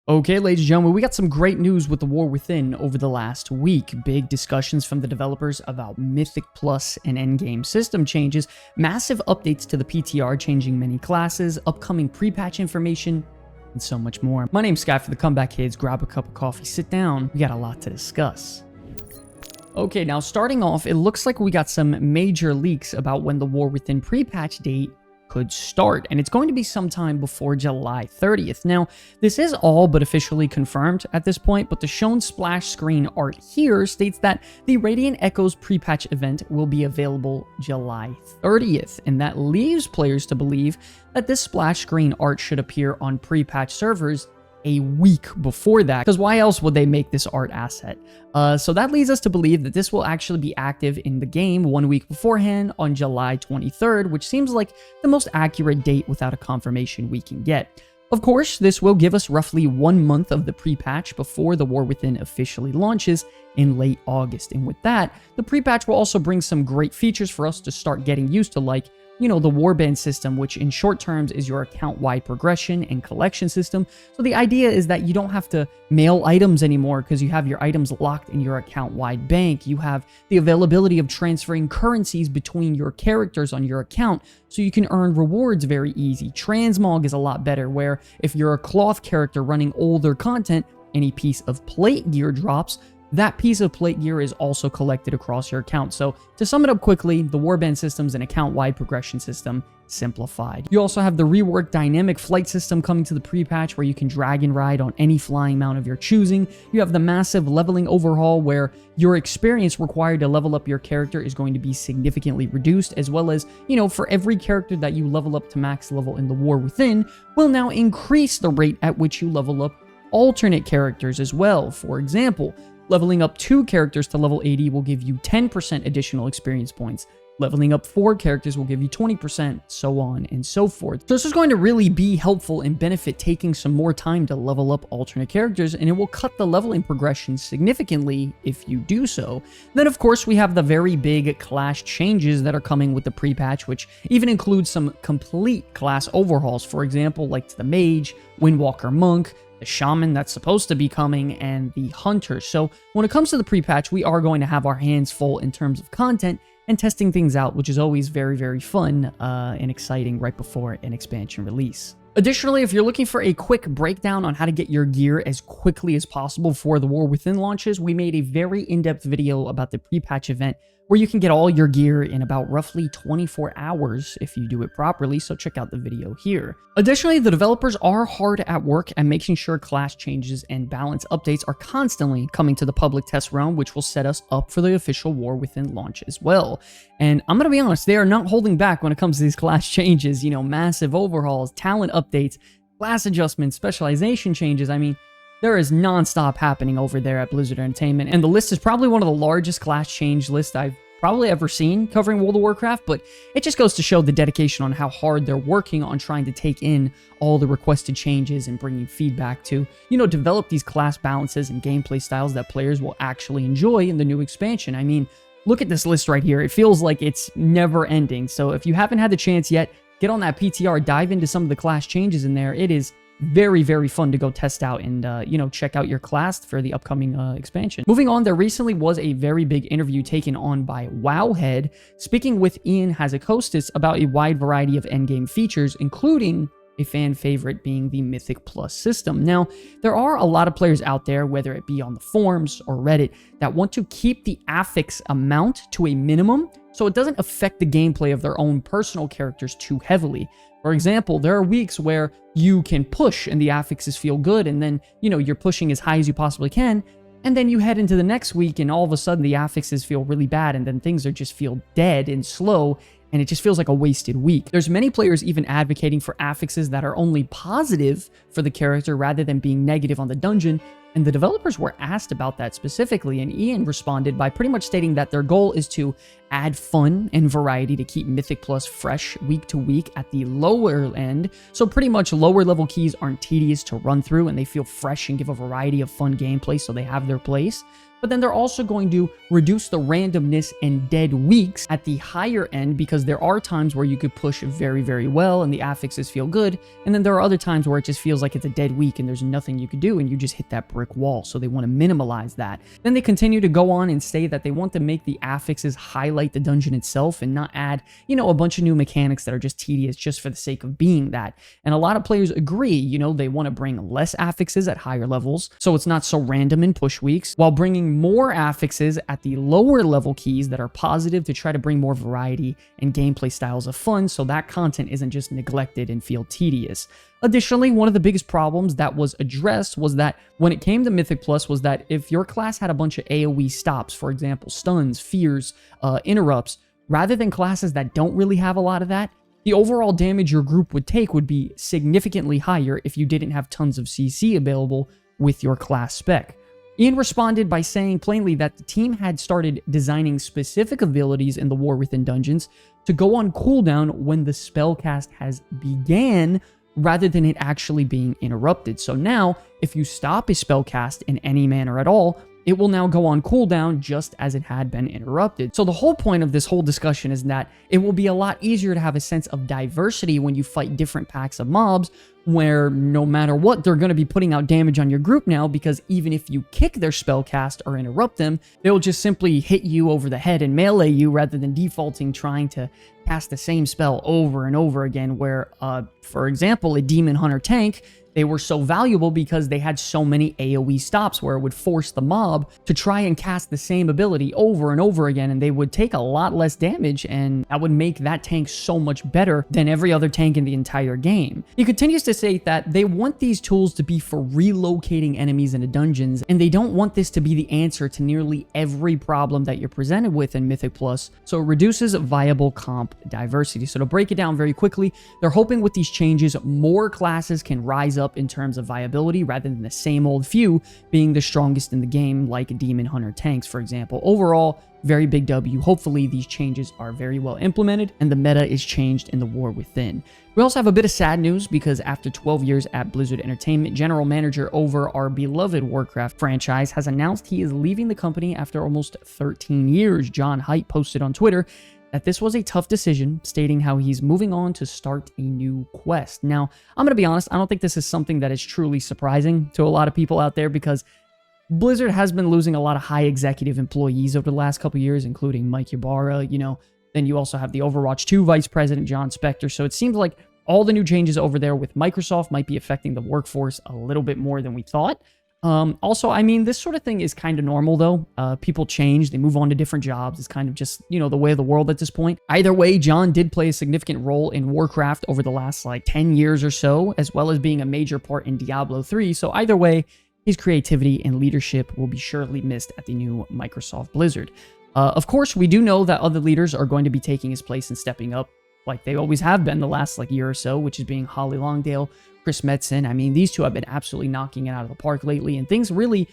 Okay, ladies and gentlemen, we got some great news with the War Within over the last week. Big discussions from the developers about Mythic Plus and endgame system changes, massive updates to the PTR changing many classes, upcoming pre-patch information, and so much more. My name's Sky for the Comeback Kids. Grab a cup of coffee, sit down. We got a lot to discuss. Okay, now starting off, it looks like we got some major leaks about when the War Within pre-patch date could start, and it's going to be sometime before July 30th. Now, this is all but officially confirmed at this point, but the shown splash screen art here states that the Radiant Echoes pre-patch event will be available July 30th, and that leaves players to believe that this splash screen art should appear on pre-patch servers a week before that, because why else would they make this art asset? So that leads us to believe that this will actually be active in the game 1 week beforehand on July 23rd, which seems like the most accurate date without a confirmation we can get. Of course, this will give us roughly 1 month of the pre-patch before the War Within officially launches in late August. And with that, the pre-patch will also bring some great features for us to start getting used to, like, you know, the warband system, which in short terms is your account-wide progression and collection system. So the idea is that you don't have to mail items anymore because you have your items locked in your account-wide bank. You have the availability of transferring currencies between your characters on your account, so you can earn rewards very easy. Transmog is a lot better, where if you're a cloth character running older content, any piece of plate gear drops, that piece of plate gear is also collected across your account. So to sum it up quickly, the warband system's an account-wide progression system simplified. You also have the reworked dynamic flight system coming to the pre-patch, where you can drag and ride on any flying mount of your choosing. You have the massive leveling overhaul, where your experience required to level up your character is going to be significantly reduced, as well as, you know, for every character that you level up to max level in the War Within, will now increase the rate at which you level up alternate characters as well. For example, leveling up 2 characters to level 80 will give you 10% additional experience points. Leveling up 4 characters will give you 20%, so on and so forth. So this is going to really be helpful and benefit taking some more time to level up alternate characters, and it will cut the leveling progression significantly if you do so. Then, of course, we have the very big class changes that are coming with the pre-patch, which even includes some complete class overhauls. For example, like to the Mage, Windwalker Monk, the Shaman that's supposed to be coming, and the Hunter. So when it comes to the pre-patch, we are going to have our hands full in terms of content and testing things out, which is always very, very fun and exciting right before an expansion release. Additionally, if you're looking for a quick breakdown on how to get your gear as quickly as possible before the War Within launches, we made a very in-depth video about the pre-patch event where you can get all your gear in about roughly 24 hours if you do it properly, so check out the video here. Additionally, the developers are hard at work at making sure class changes and balance updates are constantly coming to the public test realm, which will set us up for the official War Within launch as well. And I'm going to be honest, they are not holding back when it comes to these class changes, you know, massive overhauls, talent updates, class adjustments, specialization changes. I mean, there is non-stop happening over there at Blizzard Entertainment, and the list is probably one of the largest class change lists I've probably ever seen covering World of Warcraft, but it just goes to show the dedication on how hard they're working on trying to take in all the requested changes and bringing feedback to, you know, develop these class balances and gameplay styles that players will actually enjoy in the new expansion. I mean, look at this list right here. It feels like it's never ending. So if you haven't had the chance yet, get on that PTR, dive into some of the class changes in there. It is very, very fun to go test out and, you know, check out your class for the upcoming expansion. Moving on, there recently was a very big interview taken on by Wowhead, speaking with Ian Hazzikostas about a wide variety of endgame features, including a fan favorite being the Mythic Plus system. Now, there are a lot of players out there, whether it be on the forums or Reddit, that want to keep the affix amount to a minimum so it doesn't affect the gameplay of their own personal characters too heavily. For example, there are weeks where you can push and the affixes feel good, and then, you know, you're pushing as high as you possibly can, and then you head into the next week and all of a sudden the affixes feel really bad, and then things just feel dead and slow, and it just feels like a wasted week. There's many players even advocating for affixes that are only positive for the character rather than being negative on the dungeon, and the developers were asked about that specifically, and Ian responded by pretty much stating that their goal is to add fun and variety to keep Mythic Plus fresh week to week at the lower end, so pretty much lower level keys aren't tedious to run through and they feel fresh and give a variety of fun gameplay, so they have their place. but then they're also going to reduce the randomness and dead weeks at the higher end, because there are times where you could push very, very well and the affixes feel good, and then there are other times where it just feels like it's a dead week and there's nothing you could do and you just hit that brick wall. So they want to minimalize that. Then they continue to go on and say that they want to make the affixes highlight the dungeon itself and not add, a bunch of new mechanics that are just tedious just for the sake of being that. And a lot of players agree, they want to bring less affixes at higher levels, so it's not so random in push weeks, while bringing more affixes at the lower level keys that are positive to try to bring more variety and gameplay styles of fun, so that content isn't just neglected and feel tedious. Additionally, one of the biggest problems that was addressed was that when it came to Mythic Plus was that if your class had a bunch of AoE stops, for example, stuns, fears, interrupts, rather than classes that don't really have a lot of that, the overall damage your group would take would be significantly higher if you didn't have tons of CC available with your class spec. Ian responded by saying plainly that the team had started designing specific abilities in the War Within dungeons to go on cooldown when the spellcast has began, rather than it actually being interrupted. So now, if you stop a spellcast in any manner at all, it will now go on cooldown just as it had been interrupted. So the whole point of this whole discussion is that it will be a lot easier to have a sense of diversity when you fight different packs of mobs, where no matter what, they're going to be putting out damage on your group now, because even if you kick their spellcast or interrupt them, they'll just simply hit you over the head and melee you rather than defaulting trying to cast the same spell over and over again, where, for example, a Demon Hunter tank, they were so valuable because they had so many AoE stops where it would force the mob to try and cast the same ability over and over again, and they would take a lot less damage, and that would make that tank so much better than every other tank in the entire game. He continues to say that they want these tools to be for relocating enemies into dungeons, and they don't want this to be the answer to nearly every problem that you're presented with in Mythic Plus, so it reduces viable comp diversity. So to break it down very quickly, they're hoping with these changes, more classes can rise up in terms of viability rather than the same old few being the strongest in the game, like Demon Hunter tanks, for example. Overall, very big W. Hopefully these changes are very well implemented and the meta is changed in the War Within. We also have a bit of sad news, because after 12 years at Blizzard Entertainment, general manager over our beloved Warcraft franchise has announced he is leaving the company after almost 13 years. John Haidt posted on Twitter that this was a tough decision, stating how he's moving on to start a new quest. Now, I'm going to be honest, I don't think this is something that is truly surprising to a lot of people out there, because Blizzard has been losing a lot of high executive employees over the last couple years, including Mike Ybarra, then you also have the Overwatch 2 vice president, John Spector. So it seems like all the new changes over there with Microsoft might be affecting the workforce a little bit more than we thought. Also, I mean, this sort of thing is kind of normal, though. People change, they move on to different jobs. It's kind of just, the way of the world at this point. Either way, John did play a significant role in Warcraft over the last, 10 years or so, as well as being a major part in Diablo 3. So either way, his creativity and leadership will be surely missed at the new Microsoft Blizzard. Of course, we do know that other leaders are going to be taking his place and stepping up, like they always have been the last year or so, which is being Holly Longdale, Chris Metzen. I mean, these two have been absolutely knocking it out of the park lately, and things really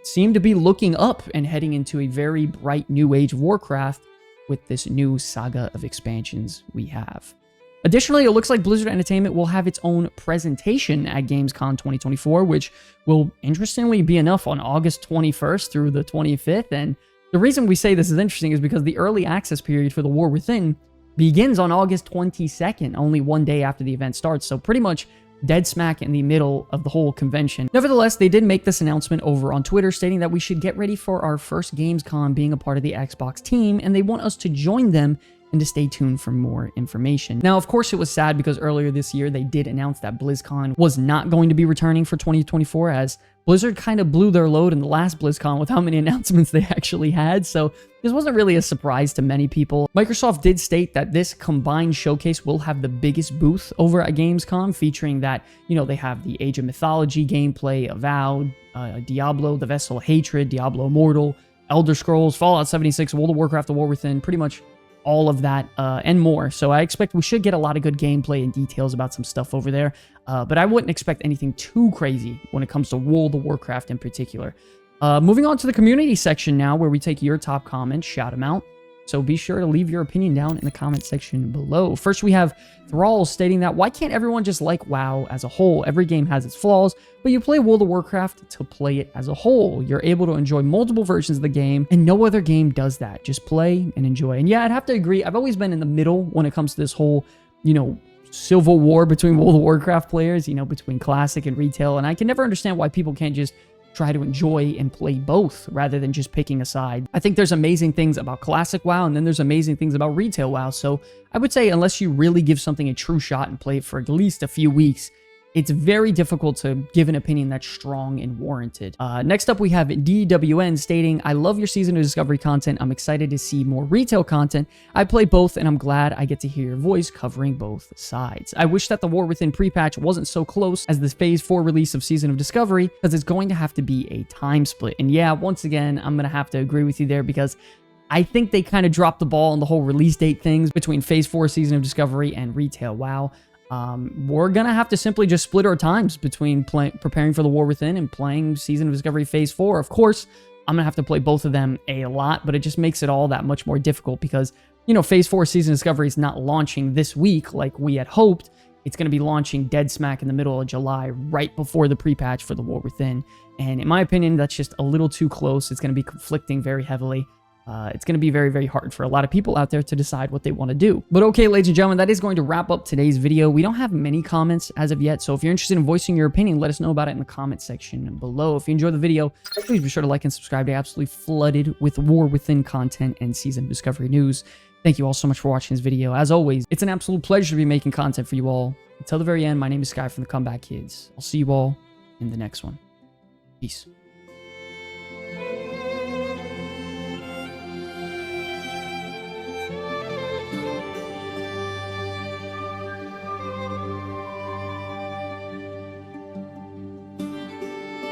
seem to be looking up and heading into a very bright new age of Warcraft with this new saga of expansions we have. Additionally, it looks like Blizzard Entertainment will have its own presentation at Gamescom 2024, which will interestingly be enough on August 21st through the 25th. And the reason we say this is interesting is because the early access period for the War Within begins on August 22nd, only one day after the event starts. So pretty much dead smack in the middle of the whole convention. Nevertheless, they did make this announcement over on Twitter, stating that we should get ready for our first Gamescom being a part of the Xbox team, and they want us to join them and to stay tuned for more information. Now, of course, it was sad because earlier this year, they did announce that BlizzCon was not going to be returning for 2024, as Blizzard kind of blew their load in the last BlizzCon with how many announcements they actually had, so this wasn't really a surprise to many people. Microsoft did state that this combined showcase will have the biggest booth over at Gamescom, featuring that, they have the Age of Mythology gameplay, Avowed, Diablo, The Vessel of Hatred, Diablo Immortal, Elder Scrolls, Fallout 76, World of Warcraft, The War Within, pretty much all of that and more. So I expect we should get a lot of good gameplay and details about some stuff over there, but I wouldn't expect anything too crazy when it comes to World of Warcraft in particular. Moving on to the community section now, where we take your top comments, shout them out. So be sure to leave your opinion down in the comment section below. First, we have Thrall stating that why can't everyone just like WoW as a whole? Every game has its flaws, but you play World of Warcraft to play it as a whole. You're able to enjoy multiple versions of the game, and no other game does that. Just play and enjoy. And yeah, I'd have to agree. I've always been in the middle when it comes to this whole, civil war between World of Warcraft players, between classic and retail. And I can never understand why people can't just try to enjoy and play both rather than just picking a side. I think there's amazing things about classic WoW, and then there's amazing things about retail WoW. So I would say unless you really give something a true shot and play it for at least a few weeks, it's very difficult to give an opinion that's strong and warranted. Next up, we have DWN stating, I love your Season of Discovery content. I'm excited to see more retail content. I play both, and I'm glad I get to hear your voice covering both sides. I wish that the War Within pre-patch wasn't so close as the Phase 4 release of Season of Discovery, because it's going to have to be a time split. And yeah, once again, I'm going to have to agree with you there, because I think they kind of dropped the ball on the whole release date things between Phase 4 Season of Discovery and retail WoW. We're gonna have to simply just split our times between preparing for the War Within and playing Season of Discovery Phase 4. Of course, I'm gonna have to play both of them a lot, but it just makes it all that much more difficult because, Phase 4 Season of Discovery is not launching this week like we had hoped. It's gonna be launching dead smack in the middle of July, right before the pre-patch for the War Within. And in my opinion, that's just a little too close. It's gonna be conflicting very heavily. It's going to be very, very hard for a lot of people out there to decide what they want to do. But okay, ladies and gentlemen, that is going to wrap up today's video. We don't have many comments as of yet, so if you're interested in voicing your opinion, let us know about it in the comment section below. If you enjoyed the video, please be sure to like and subscribe. They're absolutely flooded with War Within content and Season Discovery news. Thank you all so much for watching this video. As always, it's an absolute pleasure to be making content for you all. Until the very end, my name is Sky from the Comeback Kids. I'll see you all in the next one. Peace.